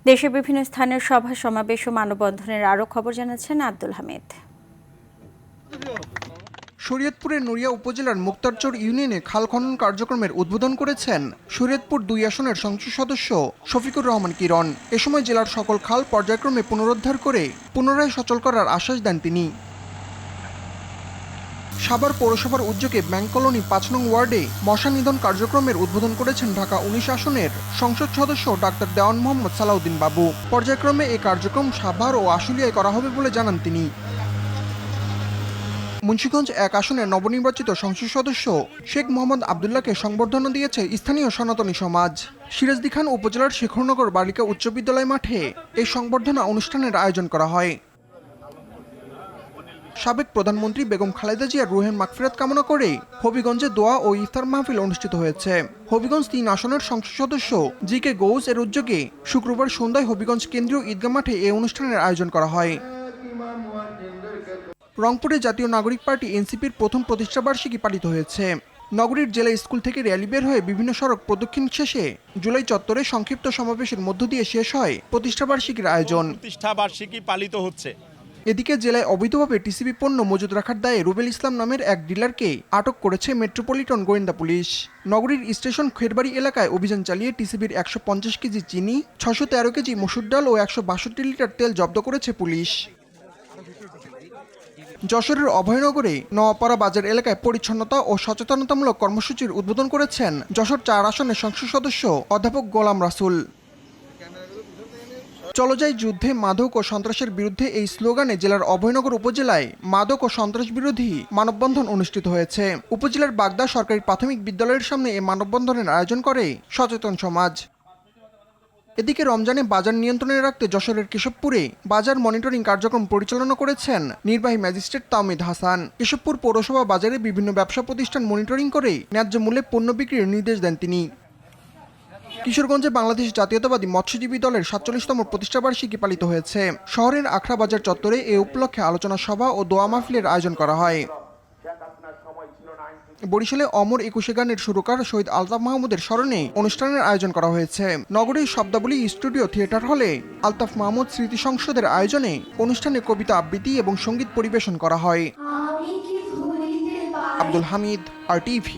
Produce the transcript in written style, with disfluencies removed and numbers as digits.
দেশের বিভিন্ন স্থানের সভা সমাবেশ ও মানববন্ধনের আরও খবর জানাচ্ছেন আব্দুল হামিদ। শরীয়তপুরের নড়িয়া উপজেলার মুক্তারচর ইউনিয়নে খাল খনন কার্যক্রমের উদ্বোধন করেছেন শরীয়তপুর ২ আসনের সংসদ সদস্য শফিকুর রহমান কিরণ। এ সময় জেলার সকল খাল পর্যায়ক্রমে পুনরুদ্ধার করে পুনরায় সচল করার আশ্বাস দেন তিনি। সাভার পৌরসভার উদ্যোগে ব্যাংক কলোনি ৫ নং ওয়ার্ডে মশা নিধন কার্যক্রমের উদ্বোধন করেছেন ঢাকা ১৯ আসনের সংসদ সদস্য ডাক্তার দেওয়ান মোহাম্মদ সালাউদ্দিন বাবু। পর্যায়ক্রমে এই কার্যক্রম সাভার ও আশুলিয়ায় করা হবে বলে জানান তিনি। মুন্সিগঞ্জ ১ আসনের নবনির্বাচিত সংসদ সদস্য শেখ মোহাম্মদ আবদুল্লাহকে সংবর্ধনা দিয়েছে স্থানীয় সনাতনী সমাজ। সিরাজদি খান উপজেলার শেখরনগর বালিকা উচ্চ বিদ্যালয় মাঠে এই সংবর্ধনা অনুষ্ঠানের আয়োজন করা হয়। সাবেক প্রধানমন্ত্রী বেগম খালেদা জিয়ার রুহের মাগফিরাত কামনা করে হবিগঞ্জে দোয়া ও ইফতার মাহফিল অনুষ্ঠিত হয়েছে। হবিগঞ্জ ৩ আসনের সংসদ সদস্য জি কে গৌস এর উদ্যোগে শুক্রবার সন্ধ্যায় হবিগঞ্জ কেন্দ্রীয় ঈদগাহ মাঠে এই অনুষ্ঠানের আয়োজন করা হয়। রংপুরে জাতীয় নাগরিক পার্টি এনসিপির প্রথম প্রতিষ্ঠাবার্ষিকী পালিত হয়েছে। নগরীর জেলা স্কুল থেকে র্যালি বের হয়ে বিভিন্ন সড়ক প্রদক্ষিণ শেষে জুলাই চত্বরে সংক্ষিপ্ত সমাবেশের মধ্য দিয়ে শেষ হয় প্রতিষ্ঠাবার্ষিকীর আয়োজন। প্রতিষ্ঠাবার্ষিকী পালিত হচ্ছে। এদিকে জেলায় অবৈধভাবে টিসিবি পণ্য মজুদ রাখার দায়ে রুবেল ইসলাম নামের এক ডিলারকে আটক করেছে মেট্রোপলিটন গোয়েন্দা পুলিশ। নগরীর স্টেশন খেরবাড়ি এলাকায় অভিযান চালিয়ে টিসিবির ১৫০ কেজি চিনি, ৬১৩ কেজি মসুর ডাল ও ১৬২ লিটার তেল জব্দ করেছে পুলিশ। যশোরের অভয়নগরে নওয়াপাড়া বাজার এলাকায় পরিচ্ছন্নতা ও সচেতনতামূলক কর্মসূচির উদ্বোধন করেছেন যশোর ৪ আসনের সংসদ সদস্য অধ্যাপক গোলাম রাসুল। চলো যাই যুদ্ধে মাদক ও সন্ত্রাসের বিরুদ্ধে এই স্লোগানে জেলার অভয়নগর উপজেলায় মাদক ও সন্ত্রাস বিরোধী মানববন্ধন অনুষ্ঠিত হয়েছে। উপজেলার বাগদা সরকারি প্রাথমিক বিদ্যালয়ের সামনে এই মানববন্ধনের আয়োজন করে সচেতন সমাজ। এদিকে রমজানে বাজার নিয়ন্ত্রণে রাখতে যশোরের কেশবপুরে বাজার মনিটরিং কার্যক্রম পরিচালনা করেছেন নির্বাহী ম্যাজিস্ট্রেট তাওমিদ হাসান। কেশবপুর পৌরসভা বাজারে বিভিন্ন ব্যবসা প্রতিষ্ঠান মনিটরিং করে ন্যায্য মূল্যে পণ্য বিক্রির নির্দেশ দেন তিনি। কিশোরগঞ্জে বাংলাদেশ জাতীয়তাবাদী মৎস্যজীবী দলের ৪৭তম প্রতিষ্ঠাবার্ষিকী পালিত হয়েছে। শহরের আখড়া বাজার চত্বরে এ উপলক্ষে আলোচনা সভা ও দোয়া মাহফিলের আয়োজন করা হয়। বরিশালে অমর ২১ গানের সুরকার শহীদ আলতাফ মাহমুদের স্মরণে অনুষ্ঠানের আয়োজন করা হয়েছে। নগরীর শব্দাবলী স্টুডিও থিয়েটার হলে আলতাফ মাহমুদ স্মৃতি সংসদের আয়োজনে অনুষ্ঠানে কবিতা আবৃত্তি এবং সঙ্গীত পরিবেশন করা হয়। আব্দুল হামিদ, RTV।